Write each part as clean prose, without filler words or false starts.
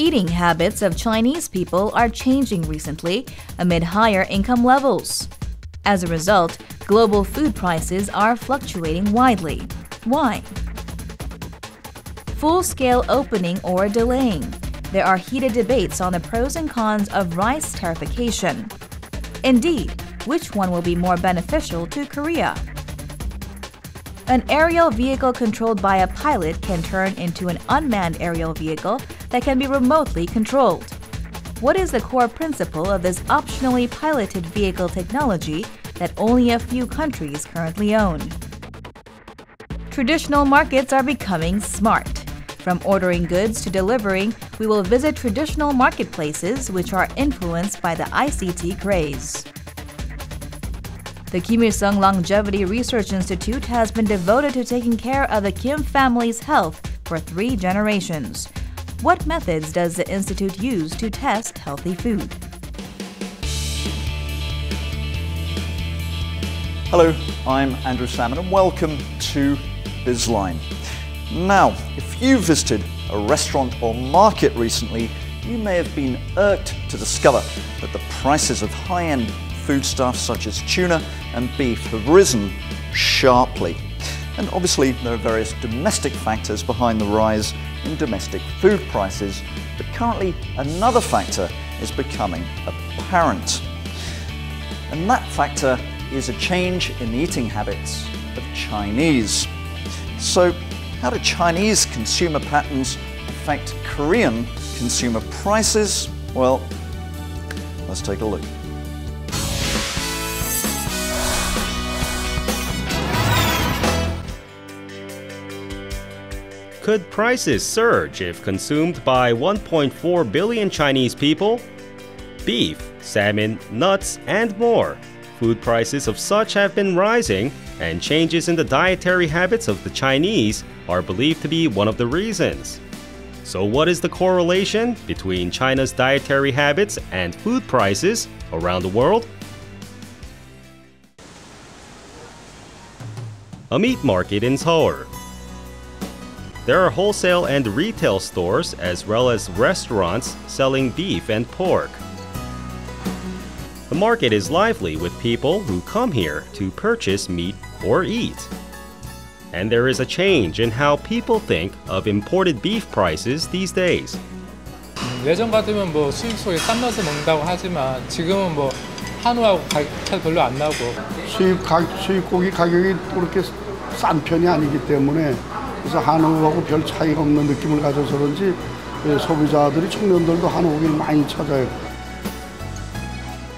Eating habits of Chinese people are changing recently amid higher income levels. As a result, global food prices are fluctuating widely. Why? Full-scale opening or delaying. There are heated debates on the pros and cons of rice tariffication. Indeed, which one will be more beneficial to Korea? An aerial vehicle controlled by a pilot can turn into an unmanned aerial vehicle that can be remotely controlled. What is the core principle of this optionally piloted vehicle technology that only a few countries currently own? Traditional markets are becoming smart. From ordering goods to delivering, we will visit traditional marketplaces which are influenced by the ICT craze. The Kim Il-sung Longevity Research Institute has been devoted to taking care of the Kim family's health for 3 generations. What methods does the institute use to test healthy food? Hello, I'm Andrew Salmon and welcome to Bizline. Now, if you visited a restaurant or market recently, you may have been irked to discover that the prices of high-end foodstuffs such as tuna and beef have risen sharply. And obviously there are various domestic factors behind the rise in domestic food prices, but currently another factor is becoming apparent. And that factor is a change in the eating habits of Chinese. So how do Chinese consumer patterns affect Korean consumer prices? Well, let's take a look. Could prices surge if consumed by 1.4 billion Chinese people? Beef, salmon, nuts, and more. Food prices of such have been rising, and changes in the dietary habits of the Chinese are believed to be one of the reasons. So what is the correlation between China's dietary habits and food prices around the world? A meat market in Seoul. There are wholesale and retail stores as well as restaurants selling beef and pork. The market is lively with people who come here to purchase meat or eat. And there is a change in how people think of imported beef prices these days. 예전 같으면 뭐 수입소에 땀 나서 먹는다고 하지만 지금은 뭐 한우하고 차이 별로 안 나고 수입 고기 가격이 그렇게 싼 편이 아니기 때문에 그래서 한우하고 별 차이가 없는 느낌을 가져서 그런지 소비자들이 청년들도 한우 고기를 많이 찾아요.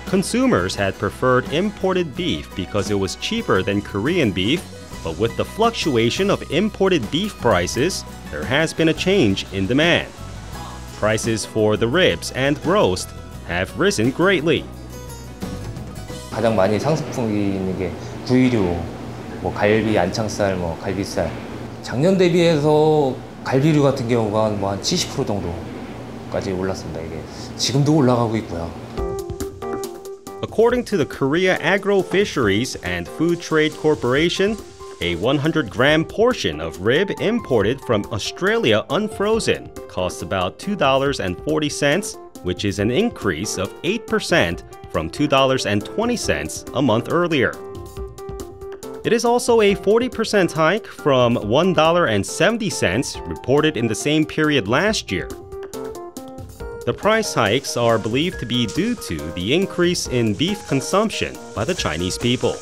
Consumers had preferred imported beef because it was cheaper than Korean beef, but with the fluctuation of imported beef prices, there has been a change in demand. Prices for the ribs and roast have risen greatly. 가장 많이 상승폭이 있는 게 구이류, 뭐 갈비, 안창살, 뭐 갈비살. 작년 대비해서 갈비류 같은 경우가 뭐 한 70% 정도까지 올랐습니다. 이게 지금도 올라가고 있고요. According to the Korea Agro Fisheries and Food Trade Corporation, a 100-gram portion of rib imported from Australia unfrozen costs about $2.40, which is an increase of 8% from $2.20 a month earlier. It is also a 40% hike from $1.70 reported in the same period last year. The price hikes are believed to be due to the increase in beef consumption by the Chinese people.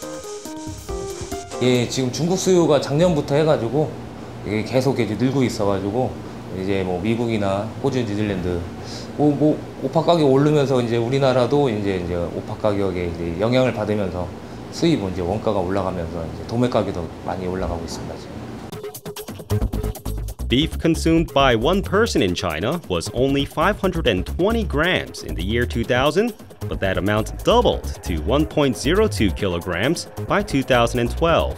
예, 지금 중국 수요가 작년부터 해가지고 이게 계속 이제 늘고 있어가지고 이제 뭐 미국이나 호주, 뉴질랜드 뭐 오파 가격 오르면서 이제 우리나라도 이제 오파 가격에 이제 영향을 받으면서 수입은 이제 원가가 올라가면서 이제 도매 가격도 많이 올라가고 있습니다. 지금. Beef consumed by one person in China was only 520 grams in the year 2000, but that amount doubled to 1.02 kilograms by 2012.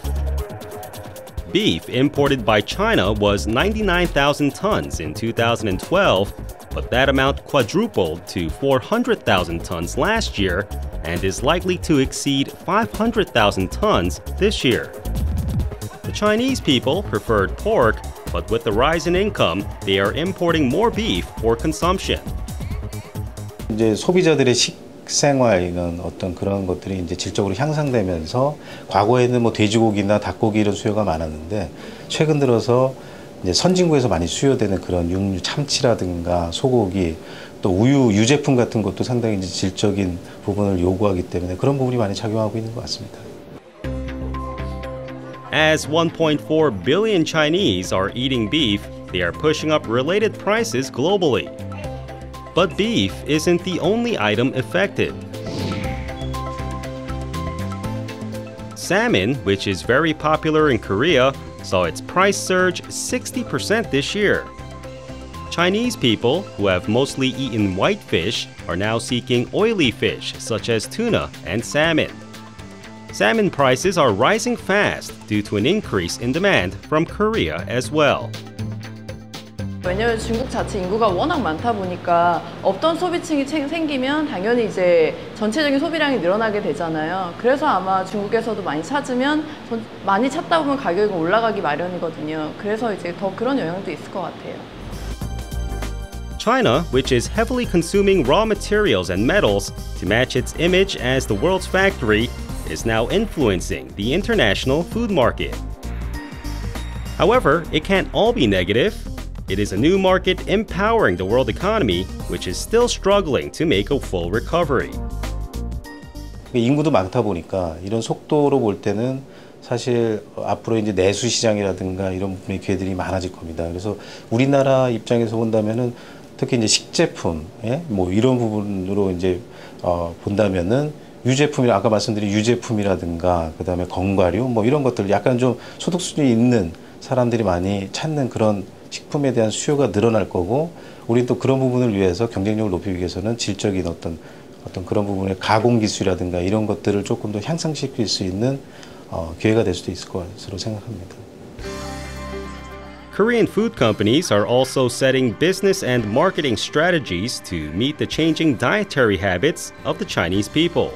Beef imported by China was 99,000 tons in 2012, but that amount quadrupled to 400,000 tons last year and is likely to exceed 500,000 tons this year. The Chinese people preferred pork, but with the rise in income, they are importing more beef for consumption. 이제 소비자들의 식생활이나 어떤 그런 것들이 이제 질적으로 향상되면서 과거에는 뭐 돼지고기나 닭고기 이런 수요가 많았는데 최근 들어서 이제 선진국에서 많이 수요되는 그런 육류, 참치라든가 소고기, 또 우유, 유제품 같은 것도 상당히 이제 질적인 부분을 요구하기 때문에 그런 부분이 많이 작용하고 있는 것 같습니다. As 1.4 billion Chinese are eating beef, they are pushing up related prices globally. But beef isn't the only item affected. Salmon, which is very popular in Korea, saw its price surge 60% this year. Chinese people, who have mostly eaten white fish, are now seeking oily fish such as tuna and salmon. Salmon prices are rising fast due to an increase in demand from Korea as well. 왜냐면 중국 자체 인구가 워낙 많다 보니까 없던 소비층이 생기면 당연히 이제 전체적인 소비량이 늘어나게 되잖아요. 그래서 아마 중국에서도 많이 찾으면 많이 찾다 보면 가격이 올라가기 마련이거든요. 그래서 이제 더 그런 영향도 있을 것 같아요. China, which is heavily consuming raw materials and metals to match its image as the world's factory, is now influencing the international food market. However, it can't all be negative. It is a new market empowering the world economy, which is still struggling to make a full recovery. 인구도 많다 보니까 이런 속도로 볼 때는 사실 앞으로 이제 내수 시장이라든가 이런 부분의 기회들이 많아질 겁니다. 그래서 우리나라 입장에서 본다면은 특히 이제 식제품, 뭐 이런 부분으로 이제 본다면은 유제품이라 아까 말씀드린 유제품이라든가 그다음에 건과류 뭐 이런 것들 약간 좀 소득 수준이 있는 사람들이 많이 찾는 그런 식품에 대한 수요가 늘어날 거고 우리 또 그런 부분을 위해서 경쟁력을 높이기 위해서는 질적인 어떤 그런 부분의 가공 기술이라든가 이런 것들을 조금 더 향상시킬 수 있는 기회가 될 수도 있을 것으로 생각합니다. Korean food companies are also setting business and marketing strategies to meet the changing dietary habits of the Chinese people.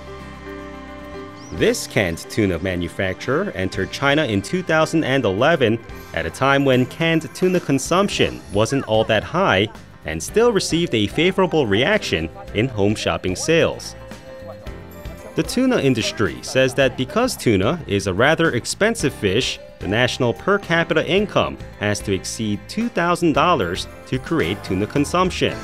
This canned tuna manufacturer entered China in 2011 at a time when canned tuna consumption wasn't all that high and still received a favorable reaction in home shopping sales. The tuna industry says that because tuna is a rather expensive fish, the national per capita income has to exceed $2,000 to create tuna consumption.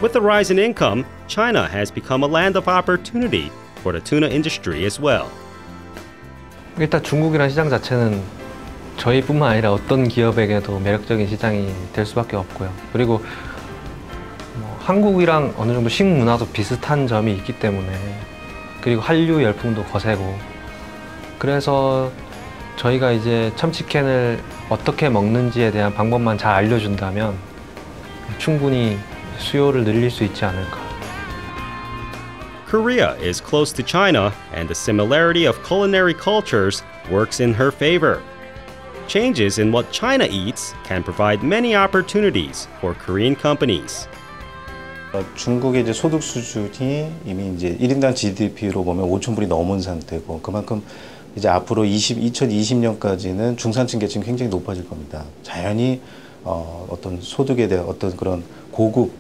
With the rise in income, China has become a land of opportunity for the tuna industry as well. 일단 중국이라는 시장 자체는 저희뿐만 아니라 어떤 기업에게도 매력적인 시장이 될 수밖에 없고요. 그리고 한국이랑 어느 정도 식문화도 비슷한 점이 있기 때문에 그리고 한류 열풍도 거세고 그래서 저희가 이제 참치캔을 어떻게 먹는지에 대한 방법만 잘 알려준다면 충분히 수요를 늘릴 수 있지 않을까. Korea is close to China, and the similarity of culinary cultures works in her favor. Changes in what China eats can provide many opportunities for Korean companies. 중국의 이제 소득 수준이 이미 이제 1인당 GDP로 보면 5,000불이 넘은 상태고 그만큼 이제 앞으로 2020년까지는 중산층 계층이 굉장히 높아질 겁니다. 자연히 어떤 소득에 대한 어떤 그런 고급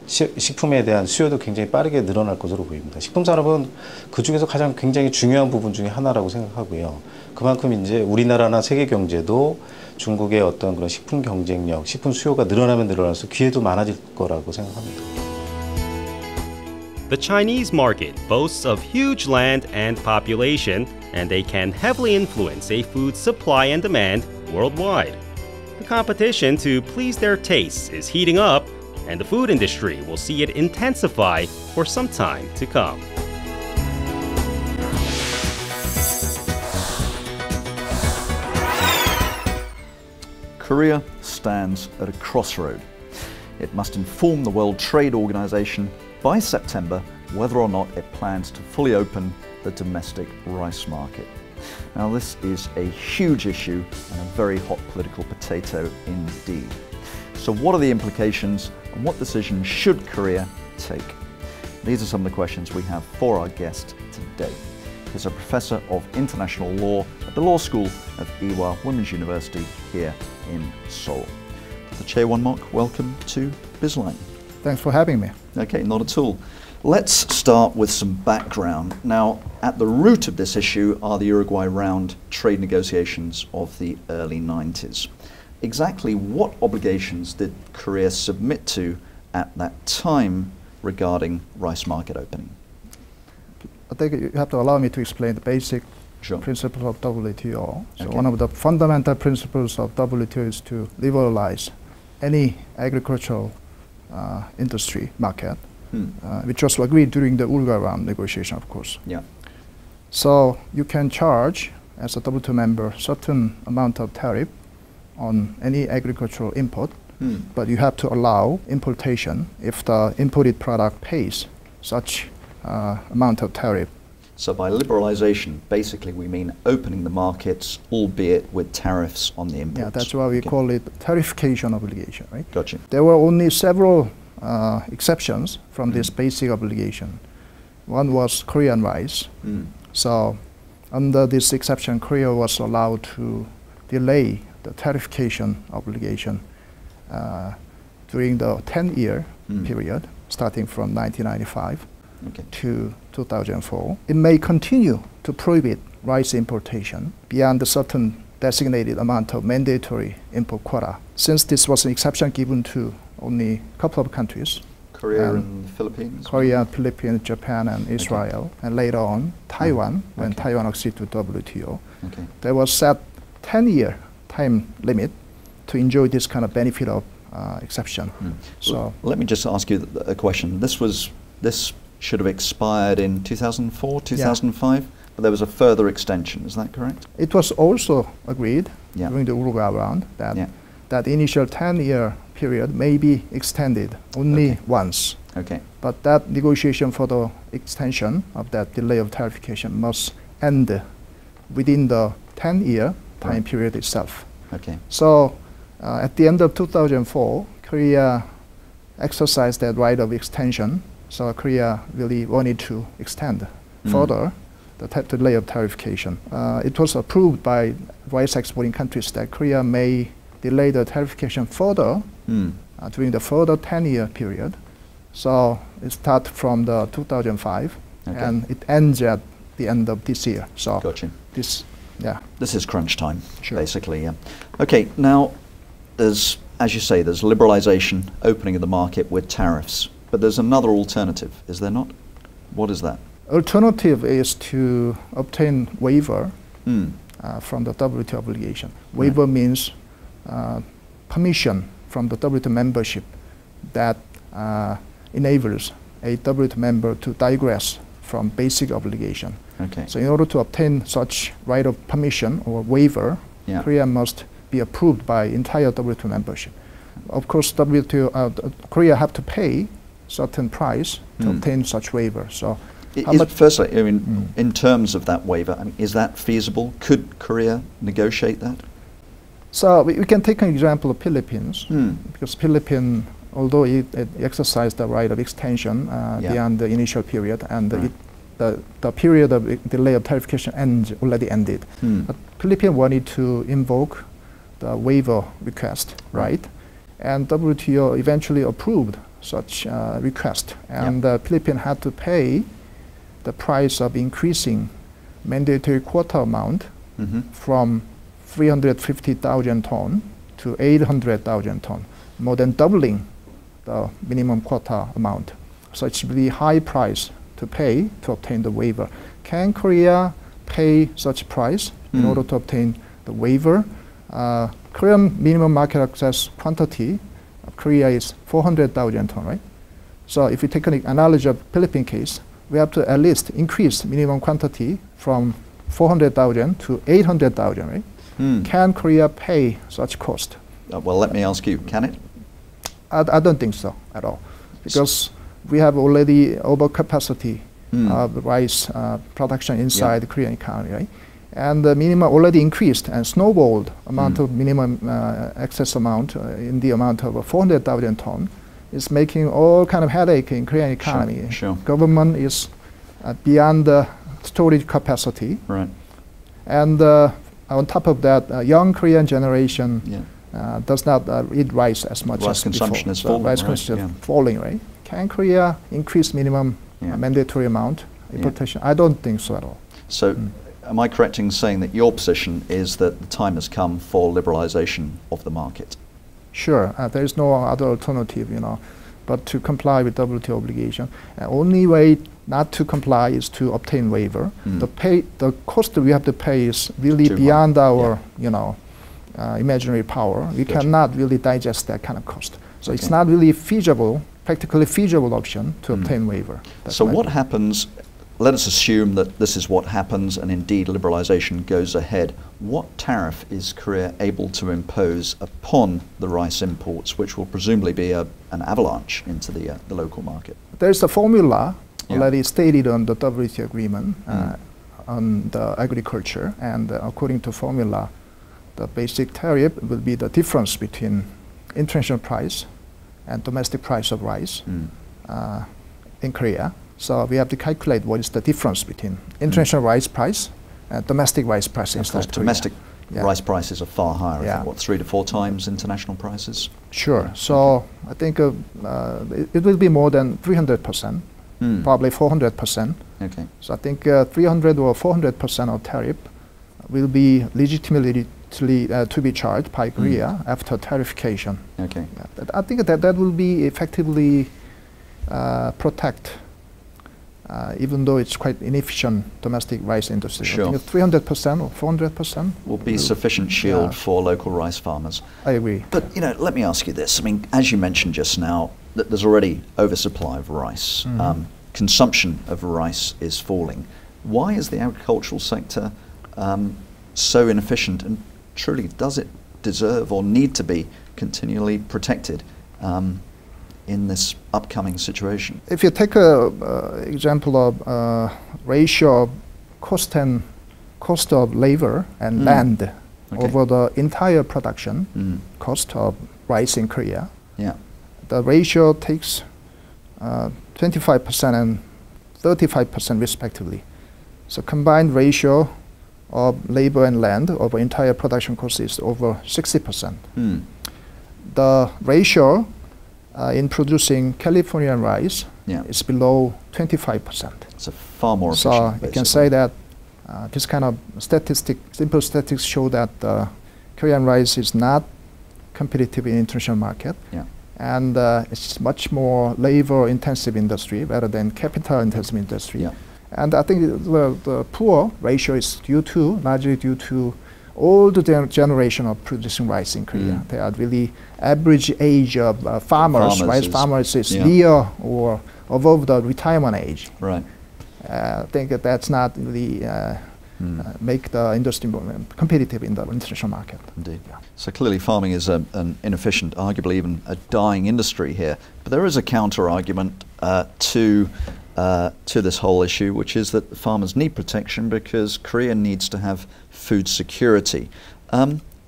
식품에 대한 수요도 굉장히 빠르게 늘어날 것으로 보입니다. 식품 산업은 그 중에서 가장 굉장히 중요한 부분 중에 하나라고 생각하고요. 그만큼 이제 우리나라나 세계 경제도 중국의 어떤 그런 식품 경쟁력, 식품 수요가 늘어나면 늘어날수록 기회도 많아질 거라고 생각합니다. The Chinese market boasts of huge land and population, and they can heavily influence a food supply and demand worldwide. The competition to please their tastes is heating up, and the food industry will see it intensify for some time to come. Korea stands at a crossroad. It must inform the World Trade Organization by September whether or not it plans to fully open the domestic rice market. Now, this is a huge issue and a very hot political potato indeed. So what are the implications and what decisions should Korea take? These are some of the questions we have for our guest today. is a professor of international law at the Law School of Ewha Women's University here in Seoul. Dr. Chae Won-mok, welcome to Bizline. Thanks for having me. Okay, not at all. Let's start with some background. Now, at the root of this issue are the Uruguay round trade negotiations of the early 90s. Exactly what obligations did Korea submit to at that time regarding rice market opening? I think you have to allow me to explain the basic principles of WTO. So one of the fundamental principles of WTO is to liberalize any agricultural industry market, which was agreed during the Uruguay round negotiation, of course. Yeah. So you can charge, as a WTO member, certain amount of tariff on any agricultural import, but you have to allow importation if the imported product pays such amount of tariff. So by liberalization, basically we mean opening the markets, albeit with tariffs on the imports. Yeah, that's why we call it tarification obligation, right? Gotcha. There were only several exceptions from this basic obligation. One was Korean rice. So under this exception, Korea was allowed to delay the tarification obligation during the 10-year period, starting from 1995 to 2004. It may continue to prohibit rice importation beyond a certain designated amount of mandatory import quota. Since this was an exception given to only a couple of countries, Korea and the Philippines? Korea, Philippines, Japan, and Israel, and later on Taiwan, when Taiwan acceded to WTO. There was set 10-year time limit to enjoy this kind of benefit of exception. So let me just ask you a question. This should have expired in 2004, 2005, but there was a further extension. Is that correct? It was also agreed during the Uruguay round that that initial 10-year period may be extended only once. But that negotiation for the extension of that delay of tarification must end within the 10-year time period itself. So at the end of 2004, Korea exercised that right of extension. So Korea really wanted to extend further the delay of tarification. It was approved by rice exporting countries that Korea may delay the tarification further during the further 10-year period. So it starts from the 2005 and it ends at the end of this year. So this is crunch time, basically. Okay, now there's, as you say, there's liberalization, opening of the market with tariffs, but there's another alternative, is there not? What is that? Alternative is to obtain waiver from the WTO obligation. Waiver means permission from the WTO membership that enables a WTO member to digress from basic obligation. So in order to obtain such right of permission or waiver, Korea must be approved by entire WTO membership. Of course, Korea have to pay certain price to obtain such waiver. So firstly, I mean, in terms of that waiver, I mean, is that feasible? Could Korea negotiate that? So we can take an example of Philippines, because Philippines, although it exercised the right of extension beyond the initial period, and the period of delay of tarification already ended. But Philippines wanted to invoke the waiver request, right? And WTO eventually approved such request, and the Philippines had to pay the price of increasing mandatory quota amount from 350,000 ton to 800,000 ton, more than doubling the minimum quota amount. So it's really high price to pay to obtain the waiver. Can Korea pay such price in order to obtain the waiver? Korean minimum market access quantity of Korea is 400,000 ton, right? So if you take an analogy of Philippine case, we have to at least increase minimum quantity from 400,000 to 800,000, right? Can Korea pay such cost? Well, let me ask you, can it? I don't think so at all, because we have already overcapacity of rice production inside the Korean economy, right? And the minimum already increased and snowballed amount of minimum excess amount in the amount of 400,000 ton is making all kind of headache in Korean economy. Government is beyond storage capacity. Right. And on top of that, young Korean generation does not eat rice as much rice as consumption before. is falling, rice right? consumption is falling, right? Can Korea increase minimum mandatory amount importation? I don't think so at all. So, am I correct in saying that your position is that the time has come for liberalization of the market? Sure, there is no other alternative, but to comply with WTO obligation. Only way not to comply is to obtain waiver. The cost that we have to pay is really beyond our, imaginary power. We cannot really digest that kind of cost. So it's not really feasible, practically feasible option to obtain waiver. So what happens? Let us assume that this is what happens, and indeed liberalization goes ahead. What tariff is Korea able to impose upon the rice imports, which will presumably be an avalanche into the local market? There's a formula already stated on the WTO agreement on the agriculture, and according to formula, the basic tariff will be the difference between international price and domestic price of rice in Korea. So we have to calculate what is the difference between international rice price and domestic rice price in South Korea. Domestic rice prices are far higher, I think, what, 3 to 4 times international prices? Sure. So I think it will be more than 300%, probably 400%. Okay. So I think 300 or 400% of tariff will be legitimately to be charged by Korea after tariffication. Okay. I think that will be effectively protect. Even though it's quite inefficient domestic rice industry. Sure. I think 300% or 400% will be sufficient shield for local rice farmers. I agree. But let me ask you this. I mean, as you mentioned just now, that there's already oversupply of rice. Consumption of rice is falling. Why is the agricultural sector so inefficient, and truly does it deserve or need to be continually protected in this upcoming situation? If you take an example of ratio of cost of labor and land over the entire production cost of rice in Korea, the ratio takes 25% and 35% respectively. So combined ratio of labor and land over entire production cost is over 60%. The ratio in producing Californian rice is below 25%. So far more efficient. So basically. you can say that this kind of simple statistics show that Korean rice is not competitive in international market. And it's much more labor-intensive industry rather than capital-intensive industry. And I think the poor ratio is largely due to all the generation of producing rice in Korea. They are really average age of rice farmers is near or above the retirement age. Right. I think that's not really make the industry more competitive in the international market. Indeed. So clearly farming is an inefficient, arguably even a dying industry here. But there is a counter-argument to this whole issue, which is that farmers need protection because Korea needs to have food security.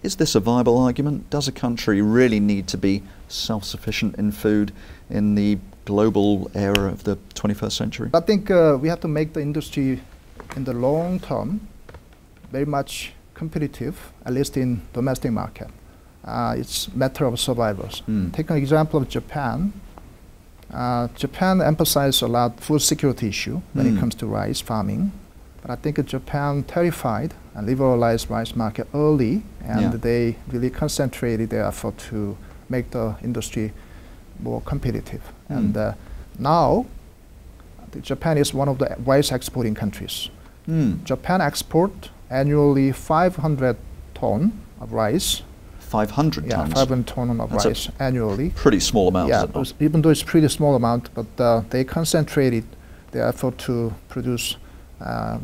Is this a viable argument? Does a country really need to be self-sufficient in food in the global era of the 21st century? I think we have to make the industry in the long term very much competitive, at least in domestic market. It's a matter of survivors. Take an example of Japan. Japan emphasizes a lot food security issue when it comes to rice farming. But I think Japan tariffied and liberalized rice market early, and they really concentrated their effort to make the industry more competitive. And now, Japan is one of the rice exporting countries. Japan export annually 500 ton of rice. 500 tons? Yeah, 500 ton of rice annually. Pretty small amount, yeah, is it not? Even though it's pretty small amount, but they concentrated their effort to produce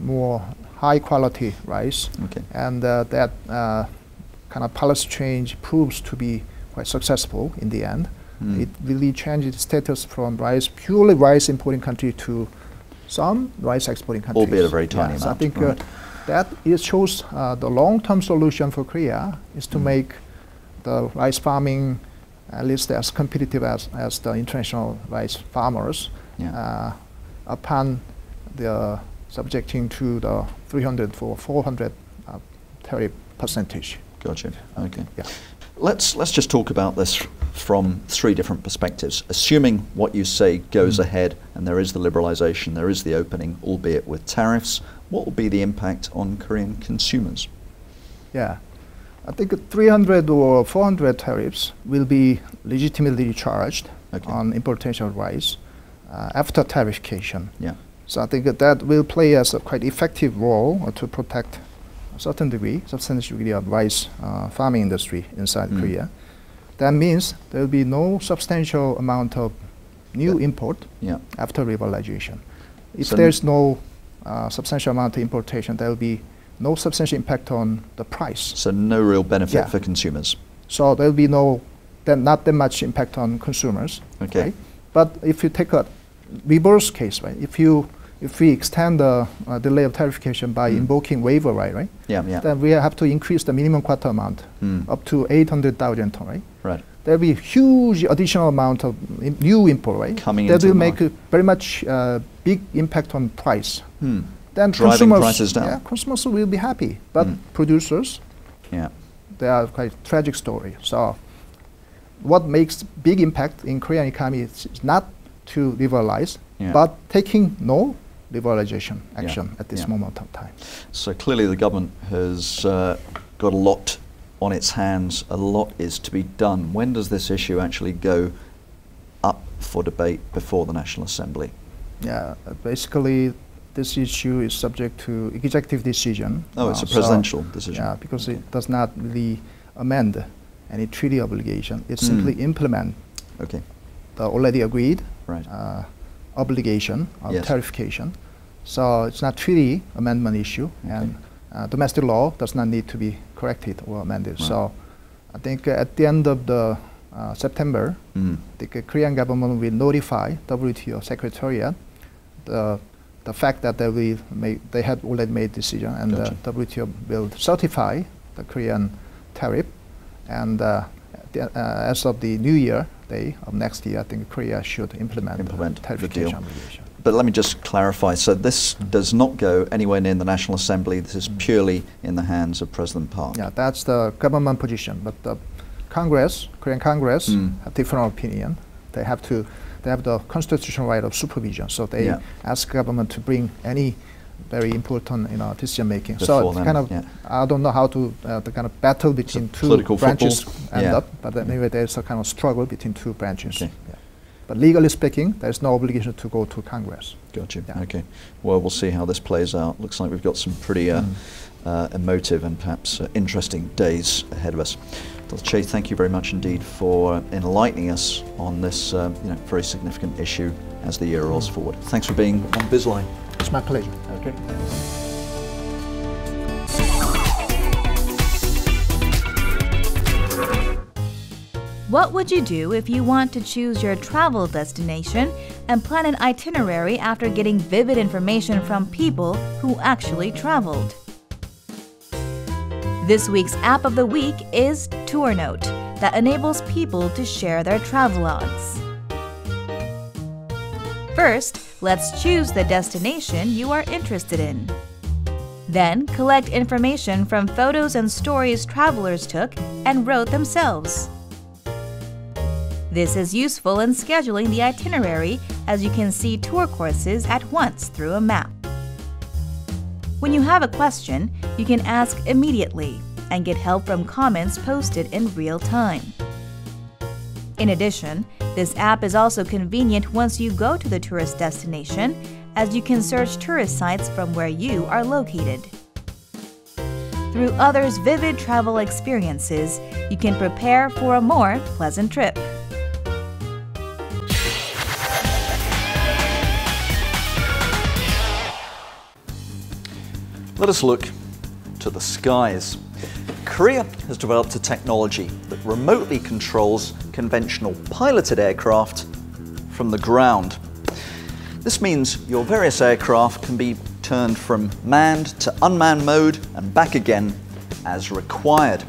more high quality rice. And that kind of policy change proves to be quite successful in the end. It really changed its status from purely rice importing country to some rice exporting countries. Albeit a very tiny amount. So I think that it shows the long-term solution for Korea is to make the rice farming at least as competitive as the international rice farmers upon the subjecting to the 300 or 400 tariff percentage. Gotcha. Okay. Yeah. Let's just talk about this from three different perspectives. Assuming what you say goes ahead and there is the liberalization, there is the opening, albeit with tariffs, what will be the impact on Korean consumers? Yeah. I think 300 or 400 tariffs will be legitimately charged on importation of rice after tariffication. Yeah. So I think that will play as a quite effective role to protect a certain degree, substantial degree of rice farming industry inside Korea. That means there will be no substantial amount of new import after liberalization. If there's no substantial amount of importation, there will be no substantial impact on the price. So no real benefit for consumers. So there will be not that much impact on consumers. Okay. Right? But if you take a reverse case, right? If we extend the delay of tariffication by invoking waiver right? Yeah. Then we have to increase the minimum quota amount up to 800,000 ton, right? Right. There will be huge additional amount of new import, right? Coming that into will the make market. a very much big impact on price. Then Driving consumers, prices down. Yeah, consumers will be happy, but producers, they are quite tragic story. So, what makes big impact in Korean economy is not to liberalize, but taking no liberalization action at this moment of time. So clearly the government has got a lot on its hands. A lot is to be done. When does this issue actually go up for debate before the National Assembly? Yeah, basically this issue is subject to executive decision. Oh, it's a presidential decision. Yeah, because it does not really amend any treaty obligation. It simply implement the already agreed obligation of tariffication. So it's not treaty amendment issue, and domestic law does not need to be corrected or amended. Right. So I think at the end of the September, the Korean government will notify WTO Secretariat the fact that they had already made decision, and the WTO will certify the Korean tariff, and as of the New Year day of next year, I think Korea should implement tariffication obligation. But let me just clarify, so this does not go anywhere near the National Assembly, this is purely in the hands of President Park. Yeah, that's the government position, but the Congress, Korean Congress, have different opinion. They have the constitutional right of supervision, so they ask government to bring any very important decision making. So it's kind of, I don't know how to, the kind of battle between two branches end up, but anyway there's a kind of struggle between two branches. But legally speaking, there's no obligation to go to Congress. Gotcha. Okay. Well, we'll see how this plays out. Looks like we've got some pretty emotive and perhaps interesting days ahead of us. Dr. Che, thank you very much indeed for enlightening us on this very significant issue as the year rolls forward. Thanks for being on Bizline. It's my pleasure. Okay. What would you do if you want to choose your travel destination and plan an itinerary after getting vivid information from people who actually traveled? This week's app of the week is TourNote, that enables people to share their travelogues. First, let's choose the destination you are interested in. Then, collect information from photos and stories travelers took and wrote themselves. This is useful in scheduling the itinerary, as you can see tour courses at once through a map. When you have a question, you can ask immediately and get help from comments posted in real time. In addition, this app is also convenient once you go to the tourist destination, as you can search tourist sites from where you are located. Through others' vivid travel experiences, you can prepare for a more pleasant trip. Let us look to the skies. Korea has developed a technology that remotely controls conventional piloted aircraft from the ground. This means your various aircraft can be turned from manned to unmanned mode and back again as required.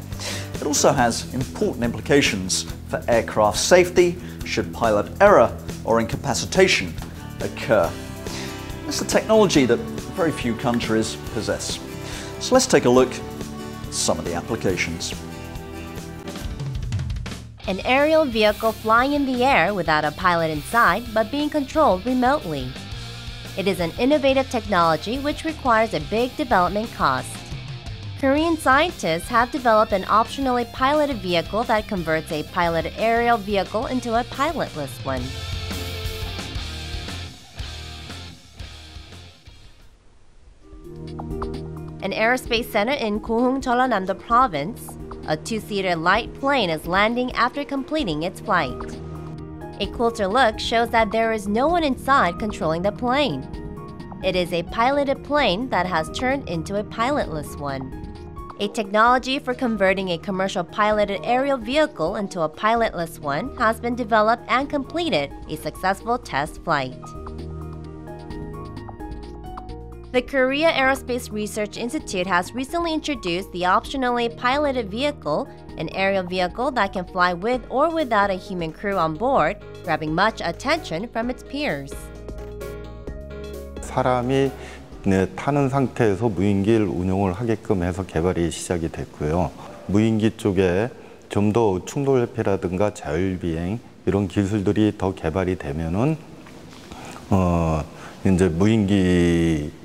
It also has important implications for aircraft safety should pilot error or incapacitation occur. It's a technology that very few countries possess. So let's take a look at some of the applications. An aerial vehicle flying in the air without a pilot inside but being controlled remotely. It is an innovative technology which requires a big development cost. Korean scientists have developed an optionally piloted vehicle that converts a piloted aerial vehicle into a pilotless one. An aerospace center in Gohung, Jeollanam-do Province, a two-seater light plane is landing after completing its flight. A closer look shows that there is no one inside controlling the plane. It is a piloted plane that has turned into a pilotless one. A technology for converting a commercial piloted aerial vehicle into a pilotless one has been developed and completed a successful test flight. The Korea Aerospace Research Institute has recently introduced the optionally piloted vehicle, an aerial vehicle that can fly with or without a human crew on board, grabbing much attention from its peers. 사람이 타는 상태에서 무인기를 운용을 하게끔 해서 개발이 시작이 됐고요. 무인기 쪽에 좀 더 충돌 회피라든가 자율비행 이런 기술들이 더 개발이 되면은 이제 무인기만으로도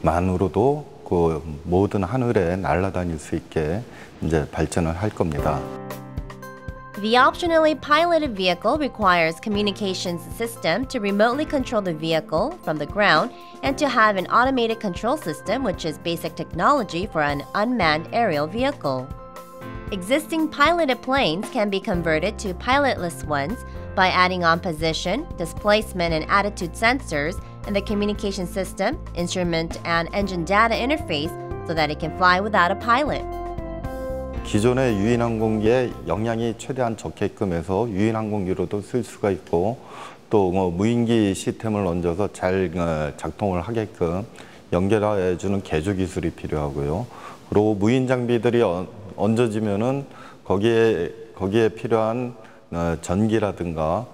그 모든 하늘에 날아다닐 수 있게 이제 발전을 할 겁니다. The optionally piloted vehicle requires communications system to remotely control the vehicle from the ground and to have an automated control system, which is basic technology for an unmanned aerial vehicle. Existing piloted planes can be converted to pilotless ones by adding on position, displacement, and attitude sensors and the communication system, instrument, and engine data interface so that it can fly without a pilot. 기존의 유인항공기에 영향이 최대한 적게끔 해서 유인항공기로도 쓸 수가 있고 또 무인기 시스템을 얹어서 잘 작동을 하게끔 연결해주는 개조 기술이 필요하고요. 그리고 무인 장비들이 얹어지면은 거기에 필요한 전기라든가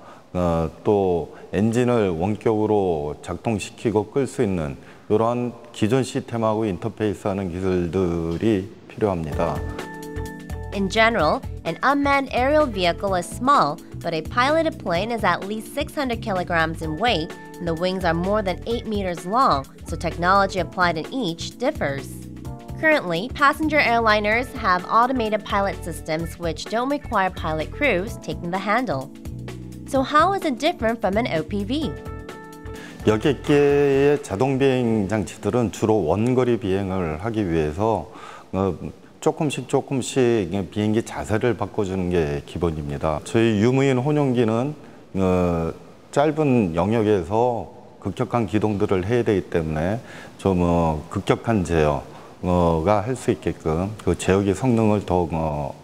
또 엔진을 원격으로 작동시키고 끌 수 있는 이러한 기존 시스템하고 인터페이스하는 기술들이 필요합니다. In general, an unmanned aerial vehicle is small, but a piloted plane is at least 600 kilograms in weight, and the wings are more than 8 meters long, so technology applied in each differs. Currently, passenger airliners have automated pilot systems which don't require pilot crews taking the handle. So how is it different from an OPV? 여객기의 자동 비행 장치들은 주로 원거리 비행을 하기 위해서 조금씩 비행기 자세를 바꿔주는 게 기본입니다. 저희 유무인 혼용기는 짧은 영역에서 급격한 기동들을 해야 되기 때문에 좀 급격한 제어가 할 수 있게끔 그 제어기 성능을 더욱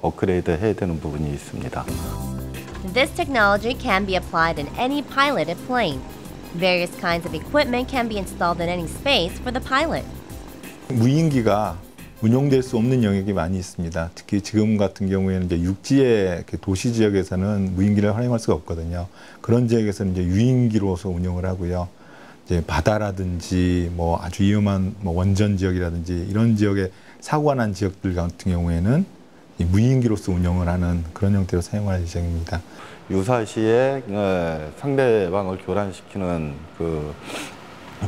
업그레이드 해야 되는 부분이 있습니다. This technology can be applied in any piloted plane. Various kinds of equipment can be installed in any space for the pilot. 무인기가 운용될 수 없는 영역이 많이 있습니다. 특히 지금 같은 경우에는 이제 육지의 도시 지역에서는 무인기를 활용할 수가 없거든요. 그런 지역에서는 이제 유인기로서 운용을 하고요. 이제 바다라든지 뭐 아주 위험한 원전 지역이라든지 이런 지역에 사고가 난 지역들 같은 경우에는 이 무인기로서 운용을 하는 그런 형태로 사용할 예정입니다. 유사시에 상대방을 교란시키는 그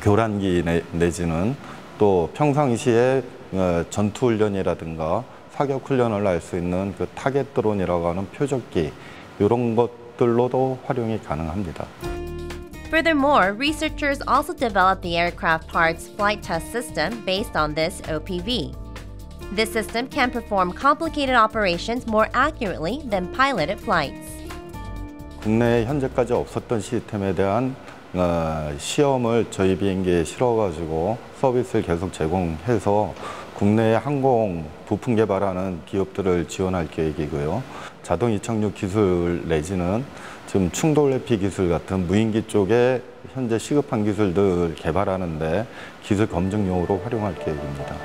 교란기 내지는 또 평상시에 전투훈련이라든가 사격훈련을 할 수 있는 그 타겟 드론이라고 하는 표적기 이런 것들로도 활용이 가능합니다. Furthermore, researchers also developed the aircraft parts flight test system based on this OPV. This system can perform complicated operations more accurately than piloted flights. 국내에 현재까지 없었던 시스템에 대한 시험을 저희 비행기에 실어가지고 서비스를 계속 제공해서 국내 항공 부품 개발하는 기업들을 지원할 계획이고요. 자동 이착륙 기술 내지는 지금 충돌 회피 기술 같은 무인기 쪽에 현재 시급한 기술들 개발하는데 기술 검증용으로 활용할 계획입니다.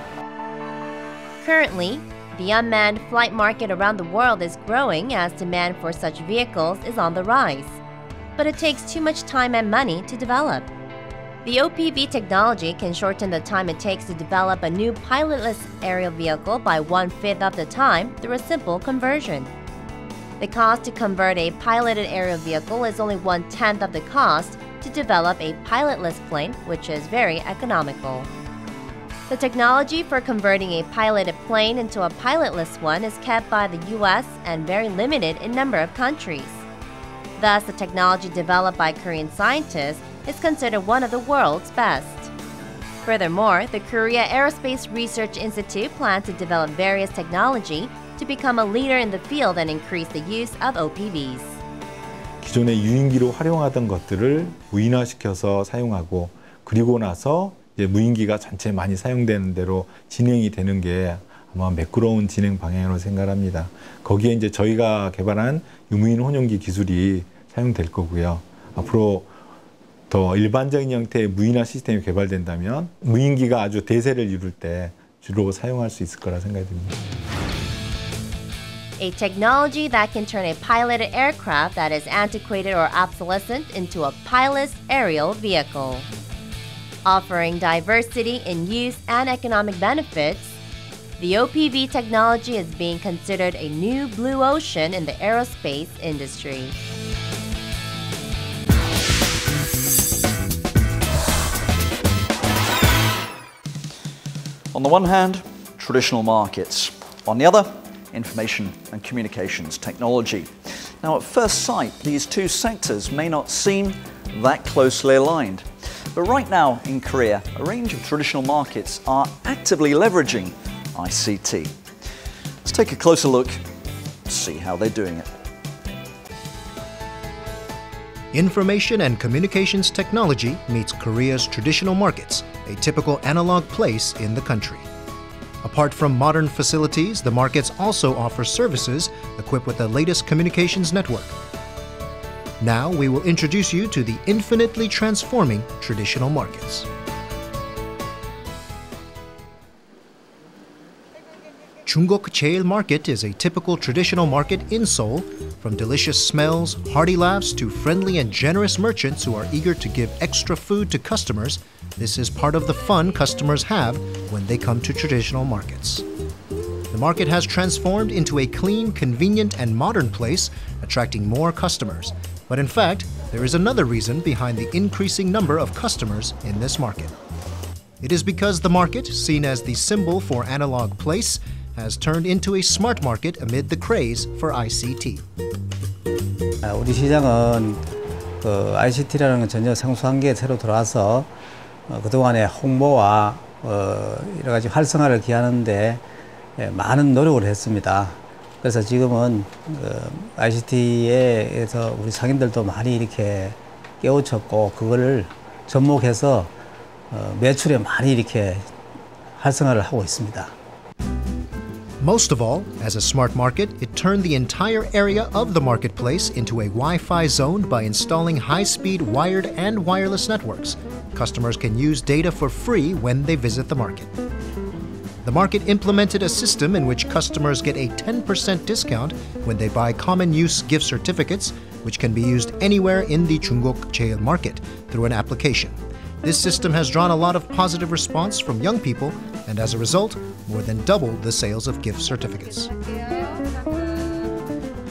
Currently, the unmanned flight market around the world is growing as demand for such vehicles is on the rise. But it takes too much time and money to develop. The OPV technology can shorten the time it takes to develop a new pilotless aerial vehicle by 1/5 of the time through a simple conversion. The cost to convert a piloted aerial vehicle is only 1/10 of the cost to develop a pilotless plane, which is very economical. The technology for converting a piloted plane into a pilotless one is kept by the US and very limited in number of countries. Thus, the technology developed by Korean scientists is considered one of the world's best. Furthermore, the Korea Aerospace Research Institute plans to develop various technology to become a leader in the field and increase the use of OPVs. 기존의 유인기로 활용하던 것들을 무인화시켜서 사용하고 그리고 나서 이제 무인기가 전체 많이 사용되는 대로 진행이 되는 게 아마 매끄러운 진행 방향으로 생각합니다. 거기에 이제 저희가 개발한 유무인 혼용기 기술이 사용될 거고요. 앞으로 더 일반적인 형태의 무인화 시스템이 개발된다면 무인기가 아주 대세를 이룰 때 주로 사용할 수 있을 거라 생각이 듭니다. A technology that can turn a piloted aircraft that is antiquated or obsolescent into a pilotless aerial vehicle. Offering diversity in use and economic benefits, the OPV technology is being considered a new blue ocean in the aerospace industry. On the one hand, traditional markets. On the other, information and communications technology. Now, at first sight, these two sectors may not seem that closely aligned. But right now in Korea, a range of traditional markets are actively leveraging ICT. Let's take a closer look to see how they're doing it. Information and communications technology meets Korea's traditional markets, a typical analog place in the country. Apart from modern facilities, the markets also offer services equipped with the latest communications network. Now we will introduce you to the infinitely transforming traditional markets. Chungok Cheil Market is a typical traditional market in Seoul. From delicious smells, hearty laughs, to friendly and generous merchants who are eager to give extra food to customers, this is part of the fun customers have when they come to traditional markets. The market has transformed into a clean, convenient, and modern place, attracting more customers. But in fact, there is another reason behind the increasing number of customers in this market. It is because the market, seen as the symbol for analog place, has turned into a smart market amid the craze for ICT. 우리 시장은 ICT라는 건 전혀 생소한 게 새로 들어와서 그동안의 홍보와 여러 가지 활성화를 기하는데 많은 노력을 했습니다. 그래서 지금은 ICT에서 우리 상인들도 많이 이렇게 깨우쳤고 그거를 접목해서 매출에 많이 이렇게 활성화를 하고 있습니다. Most of all, as a smart market, it turned the entire area of the marketplace into a Wi-Fi zone by installing high-speed wired and wireless networks. Customers can use data for free when they visit the market. The market implemented a system in which customers get a 10% discount when they buy common-use gift certificates, which can be used anywhere in the Chungok Cheil market through an application. This system has drawn a lot of positive response from young people, and as a result, more than doubled the sales of gift certificates.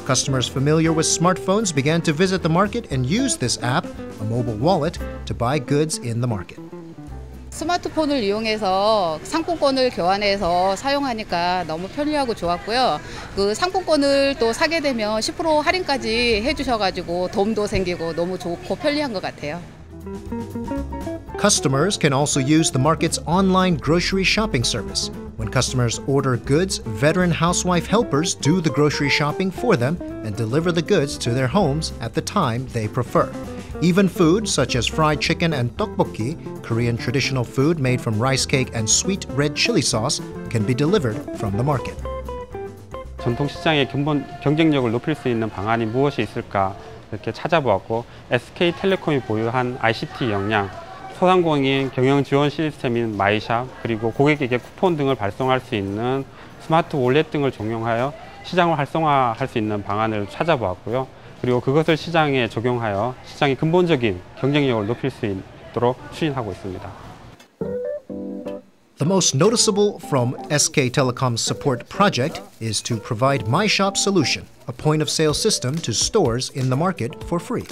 Customers familiar with smartphones began to visit the market and use this app, a mobile wallet, to buy goods in the market. 스마트폰을 이용해서 상품권을 교환해서 사용하니까 너무 편리하고 좋았고요. 그 상품권을 또 사게 되면 10% 할인까지 해주셔가지고 도움도 생기고 너무 좋고 편리한 것 같아요. Customers can also use the market's online grocery shopping service. When customers order goods, veteran housewife helpers do the grocery shopping for them and deliver the goods to their homes at the time they prefer. Even food such as fried chicken and tteokbokki, Korean traditional food made from rice cake and sweet red chili sauce, can be delivered from the market. 전통 시장의 근본 경쟁력을 높일 수 있는 방안이 무엇이 있을까 이렇게 찾아보았고 SK텔레콤이 보유한 ICT 역량, 소상공인 경영 지원 시스템인 마이샵, 그리고 고객에게 쿠폰 등을 발송할 수 있는 스마트 월렛 등을 적용하여 시장을 활성화할 수 있는 방안을 찾아보았고요. 그리고 그것을 시장에 적용하여 시장의 근본적인 경쟁력을 높일 수 있도록 추진하고 있습니다. The most noticeable from SK Telecom's support project is to provide My Shop Solution, a point-of-sale system to stores in the market for free.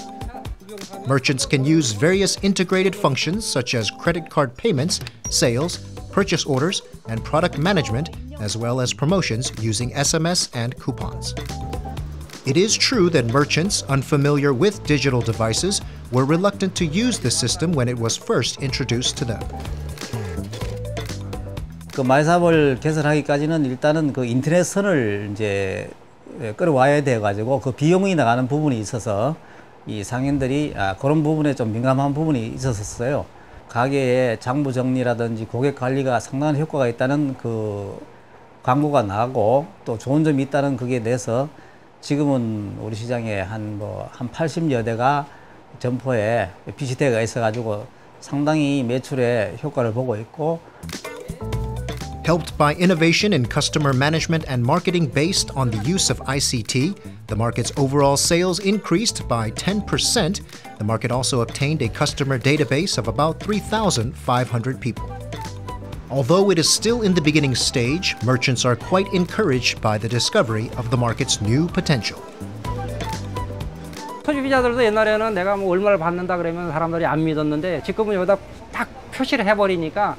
Merchants can use various integrated functions such as credit card payments, sales, purchase orders, and product management, as well as promotions using SMS and coupons. It is true that merchants unfamiliar with digital devices were reluctant to use the system when it was first introduced to them. 그 마이샵을 개설하기까지는 일단은 그 인터넷 선을 이제 끌어와야 돼 가지고 그 비용이 나가는 부분이 있어서 이 상인들이 그런 부분에 좀 민감한 부분이 있었어요. 가게의 장부 정리라든지 고객 관리가 상당한 효과가 있다는 그 광고가 나가고 또 좋은 점이 있다는 그게 돼서 지금은 우리 시장에 한 80여 대가 점포에 비치대가 있어 가지고 상당히 매출에 효과를 보고 있고. Helped by innovation in customer management and marketing based on the use of ICT, the market's overall sales increased by 10%. The market also obtained a customer database of about 3,500 people. Although it is still in the beginning stage, merchants are quite encouraged by the discovery of the market's new potential. 소비자들도 옛날에는 내가 뭐 얼마를 받는다 그러면 사람들이 안 믿었는데 지금은 여기다 딱 표시를 해버리니까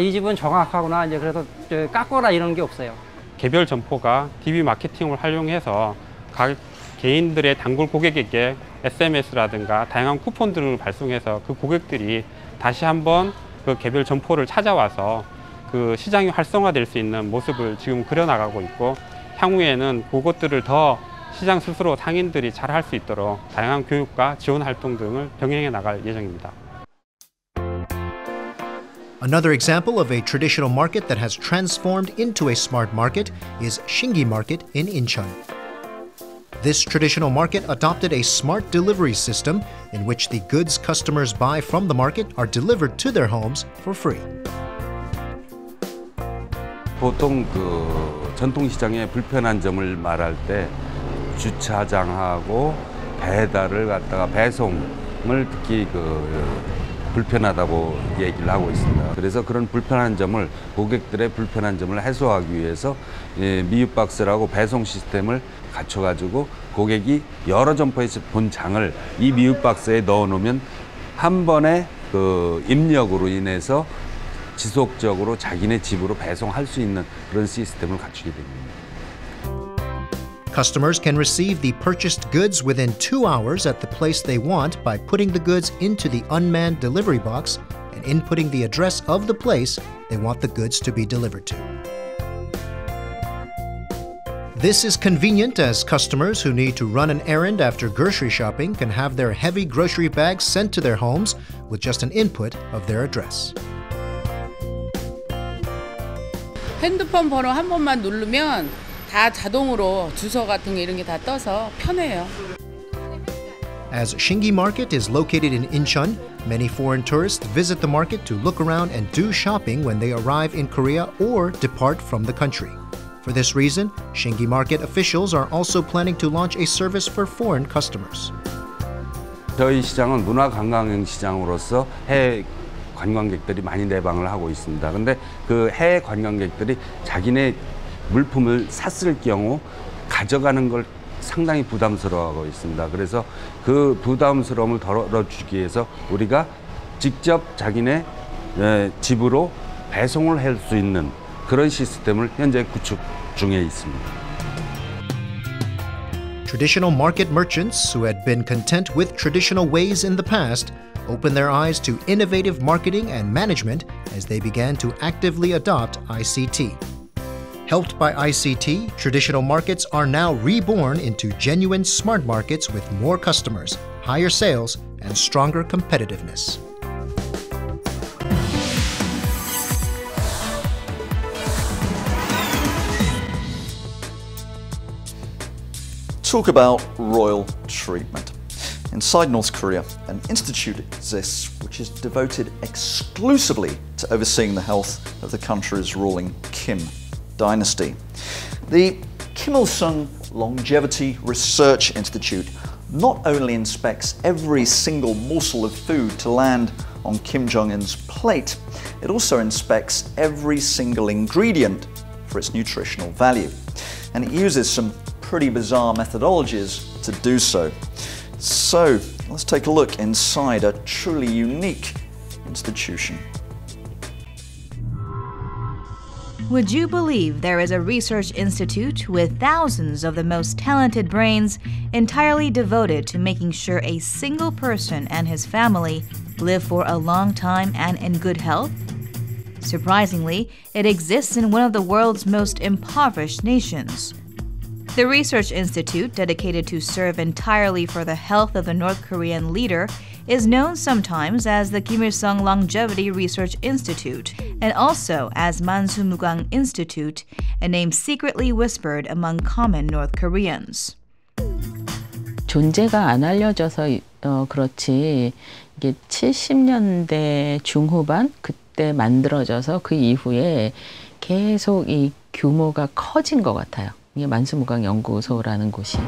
이 집은 정확하구나. 이제 그래서 깎거나 이런 게 없어요. 개별 점포가 DB 마케팅을 활용해서 각 개인들의 단골 고객에게 SMS라든가 다양한 쿠폰 등을 발송해서 그 고객들이 다시 한번 그 개별 점포를 찾아와서 그 시장이 활성화될 수 있는 모습을 지금 그려나가고 있고, 향후에는 그것들을 더 시장 스스로 상인들이 잘 할 수 있도록 다양한 교육과 지원 활동 등을 병행해 나갈 예정입니다. Another example of a traditional market that has transformed into a smart market is Shingi Market in Incheon. This traditional market adopted a smart delivery system in which the goods customers buy from the market are delivered to their homes for free. 보통 그 전통시장의 불편한 점을 말할 때 주차장하고 배달을 갖다가 배송을 특히 불편하다고 얘기를 하고 있습니다. 그래서 그런 불편한 점을, 고객들의 불편한 점을 해소하기 위해서 미흡박스라고 배송 시스템을 갖춰가지고 고객이 여러 점포에서 본 장을 이 미흡박스에 넣어놓으면 한 번에 그 입력으로 인해서 지속적으로 자기네 집으로 배송할 수 있는 그런 시스템을 갖추게 됩니다. Customers can receive the purchased goods within 2 hours at the place they want by putting the goods into the unmanned delivery box and inputting the address of the place they want the goods to be delivered to. This is convenient as customers who need to run an errand after grocery shopping can have their heavy grocery bags sent to their homes with just an input of their address. 핸드폰 번호 한 번만 누르면 다 자동으로 주소 같은 게 이런 게 다 떠서 편해요. As Shingi Market is located in Incheon, many foreign tourists visit the market to look around and do shopping when they arrive in Korea or depart from the country. For this reason, Shingi Market officials are also planning to launch a service for foreign customers. 저희 시장은 문화관광형 시장으로서 해외 관광객들이 많이 내방을 하고 있습니다. 근데 그 해외 관광객들이 자기네 물품을 샀을 경우 가져가는 걸 상당히 부담스러워하고 있습니다. 그래서 그 부담스러움을 덜어주기 위해서 우리가 직접 자기네 집으로 배송을 할 수 있는 그런 시스템을 현재 구축 중에 있습니다. Traditional market merchants who had been content with traditional ways in the past opened their eyes to innovative marketing and management as they began to actively adopt ICT. Helped by ICT, traditional markets are now reborn into genuine smart markets with more customers, higher sales, and stronger competitiveness. Talk about royal treatment. Inside North Korea, an institute exists which is devoted exclusively to overseeing the health of the country's ruling Kim dynasty. The Kim Il-sung Longevity Research Institute not only inspects every single morsel of food to land on Kim Jong-un's plate, it also inspects every single ingredient for its nutritional value. And it uses some pretty bizarre methodologies to do so. So let's take a look inside a truly unique institution. Would you believe there is a research institute with thousands of the most talented brains entirely devoted to making sure a single person and his family live for a long time and in good health? Surprisingly, it exists in one of the world's most impoverished nations. The Research Institute, dedicated to serve entirely for the health of the North Korean leader, is known sometimes as the Kim Il-sung Longevity Research Institute and also as Mansumugang Institute, a name secretly whispered among common North Koreans. 존재가 안 알려져서 그렇지 이게 70년대 중후반 그때 만들어져서 그 이후에 계속 이 규모가 커진 것 같아요. 이게 만수무강 연구소라는 곳이.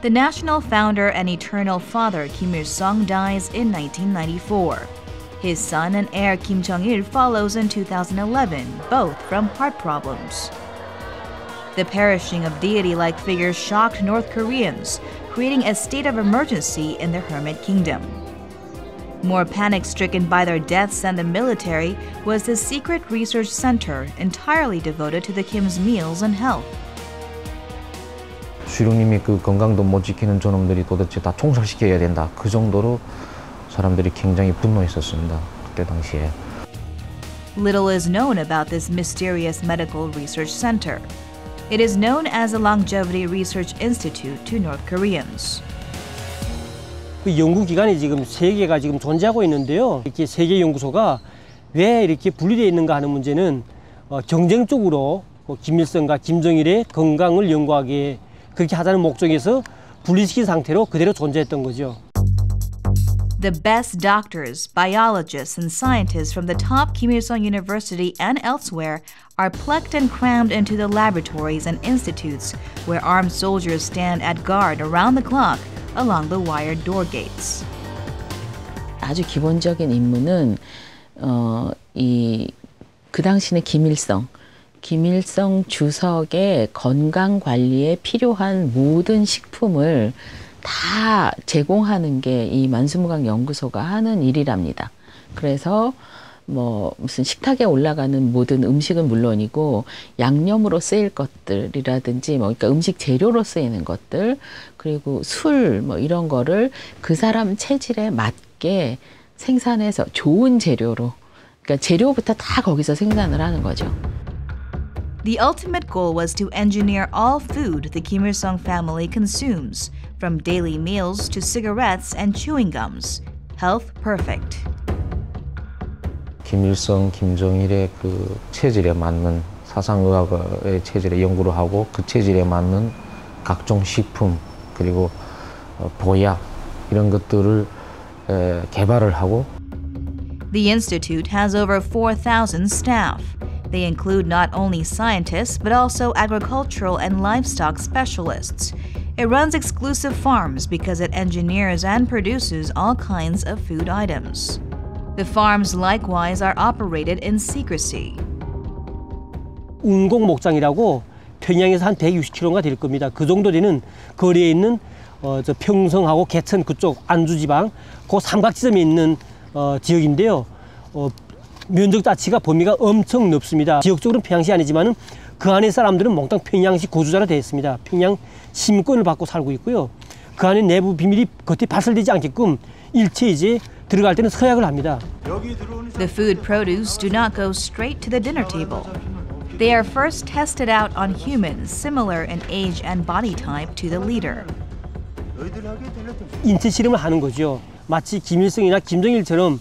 The national founder and eternal father Kim Il-sung dies in 1994. His son and heir Kim Jong-il follows in 2011, both from heart problems. The perishing of deity-like figures shocked North Koreans, creating a state of emergency in the Hermit Kingdom. More panic-stricken by their deaths than the military was the secret research center entirely devoted to the Kim's meals and health. 주룡님이 그 건강도 못 지키는 저놈들이 도대체 다 총살시켜야 된다. 그 정도로 사람들이 굉장히 분노했었습니다. 그때 당시에. Little is known about this mysterious medical research center. It is known as the Longevity Research Institute to North Koreans. 그 연구기관이 지금 3개가 지금 존재하고 있는데요. 이렇게 3개 연구소가 왜 이렇게 분리되어 있는가 하는 문제는 경쟁적으로 김일성과 김정일의 건강을 연구하기에 그렇게 하자는 목적에서 분리시킨 상태로 그대로 존재했던 거죠. The best doctors, biologists, and scientists from the top Kim Il-sung University and elsewhere are plucked and crammed into the laboratories and institutes where armed soldiers stand at guard around the clock along the wired door gates. 아주 기본적인 임무는 그 당시는 김일성 주석의 건강 관리에 필요한 모든 식품을 다 제공하는 게 이 만수무강 연구소가 하는 일이랍니다. 그래서 뭐 무슨 식탁에 올라가는 모든 음식은 물론이고 양념으로 쓰일 것들이라든지 그러니까 음식 재료로 쓰이는 것들 그리고 술 뭐 이런 거를 그 사람 체질에 맞게 생산해서 좋은 재료로 그러니까 재료부터 다 거기서 생산을 하는 거죠. The ultimate goal was to engineer all food the Kim Il-sung family consumes, from daily meals to cigarettes and chewing gums. Health perfect. 김일성, 김정일의 그 체질에 맞는 사상의학의 체질에 연구를 하고 그 체질에 맞는 각종 식품 그리고 보약 이런 것들을 개발을 하고. The institute has over 4,000 staff. They include not only scientists but also agricultural and livestock specialists. It runs exclusive farms because it engineers and produces all kinds of food items. The farms likewise are operated in secrecy. 운공목장이라고 평양에서 한 160km가 될 겁니다. 그 정도 되는 거리에 있는 저 평성하고 개천 그쪽 안주지방 그 삼각지점에 있는 지역인데요. 면적 자체가 범위가 엄청 넓습니다. 지역적으로는 평양시 아니지만은 그 안에 사람들은 몽땅 평양시 거주자로 되어 있습니다. 평양 시민권을 받고 살고 있고요. 그 안에 내부 비밀이 겉에 발설되지 않게끔 일체 이제 들어갈 때는 서약을 합니다. The food produce do not go straight to the dinner table. They are first tested out on humans similar in age and body type to the leader. 인체 실험을 하는 거죠. 마치 김일성이나 김정일처럼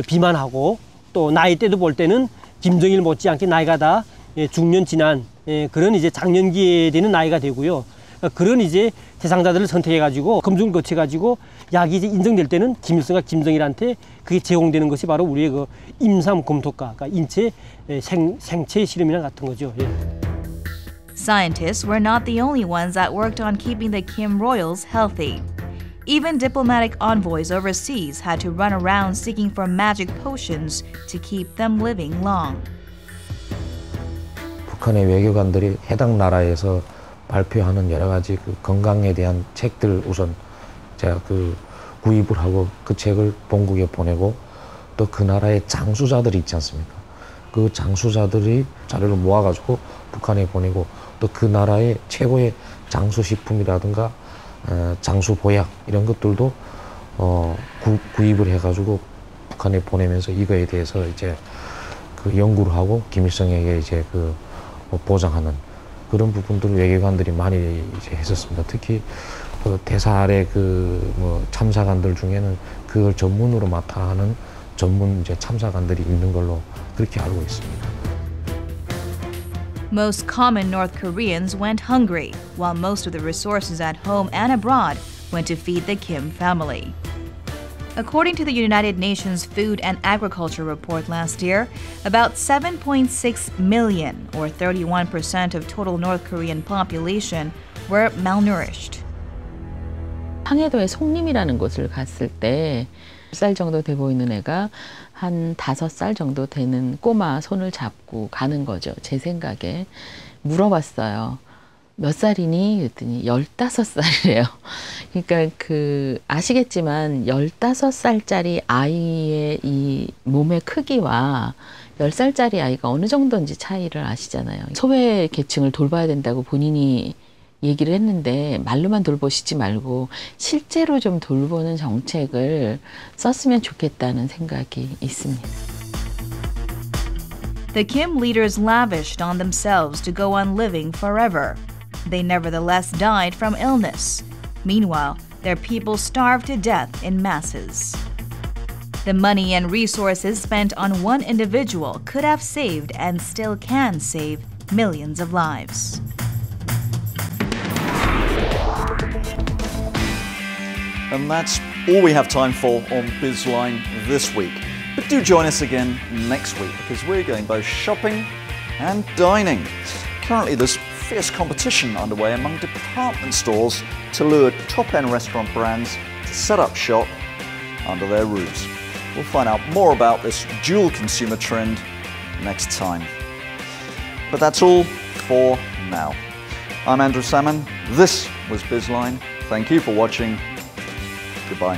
비만하고 또 나이대도 볼 때는 김정일 못지않게 나이가 다 중년 지난 그런 이제 장년기에 되는 나이가 되고요. 그런 이제 대상자들을 선택해가지고 검증을 거쳐가지고 약이 이제 인정될 때는 김일성과 김정일한테 그게 제공되는 것이 바로 우리의 그 임삼 검토가, 그러니까 인체 생체 실험이랑 같은 거죠. 예. Scientists were not the only ones that worked on keeping the Kim royals healthy. Even diplomatic envoys overseas had to run around seeking for magic potions to keep them living long. 북한의 외교관들이 해당 나라에서 발표하는 여러 가지 그 건강에 대한 책들 우선 제가 구입을 하고 그 책을 본국에 보내고 또 그 나라의 장수자들이 있지 않습니까? 그 장수자들이 자료를 모아가지고 북한에 보내고 또 그 나라의 최고의 장수식품이라든가 장수보약 이런 것들도 구입을 해가지고 북한에 보내면서 이거에 대해서 이제 그 연구를 하고 김일성에게 이제 보장하는 그런 부분들을 외교관들이 많이 이제 했었습니다. 특히 대사 아래 참사관들 중에는 그걸 전문으로 맡아 하는 전문 이제 참사관들이 있는 걸로 그렇게 알고 있습니다. Most common North Koreans went hungry, while most of the resources at home and abroad went to feed the Kim family. According to the United Nations Food and Agriculture Report last year, about 7.6 million, or 31% of total North Korean population, were malnourished. 황해도의 송림이라는 곳을 갔을 때 10살 정도 돼 보이는 애가 한 5살 정도 되는 꼬마 손을 잡고 가는 거죠. 제 생각에. 물어봤어요. 몇 살이니? 그랬더니 15살이래요. 그러니까 아시겠지만 15살짜리 아이의 이 몸의 크기와 10살짜리 아이가 어느 정도인지 차이를 아시잖아요. 소외 계층을 돌봐야 된다고 본인이 얘기를 했는데 말로만 돌보시지 말고 실제로 좀 돌보는 정책을 썼으면 좋겠다는 생각이 있습니다. The Kim leaders lavished on themselves to go on living forever. They nevertheless died from illness. Meanwhile, their people starved to death in masses. The money and resources spent on one individual could have saved and still can save millions of lives. And that's all we have time for on Bizline this week. But do join us again next week because we're going both shopping and dining. Currently there's fierce competition underway among department stores to lure top-end restaurant brands to set up shop under their roofs. We'll find out more about this dual consumer trend next time. But that's all for now. I'm Andrew Salmon. This was Bizline. Thank you for watching. Goodbye.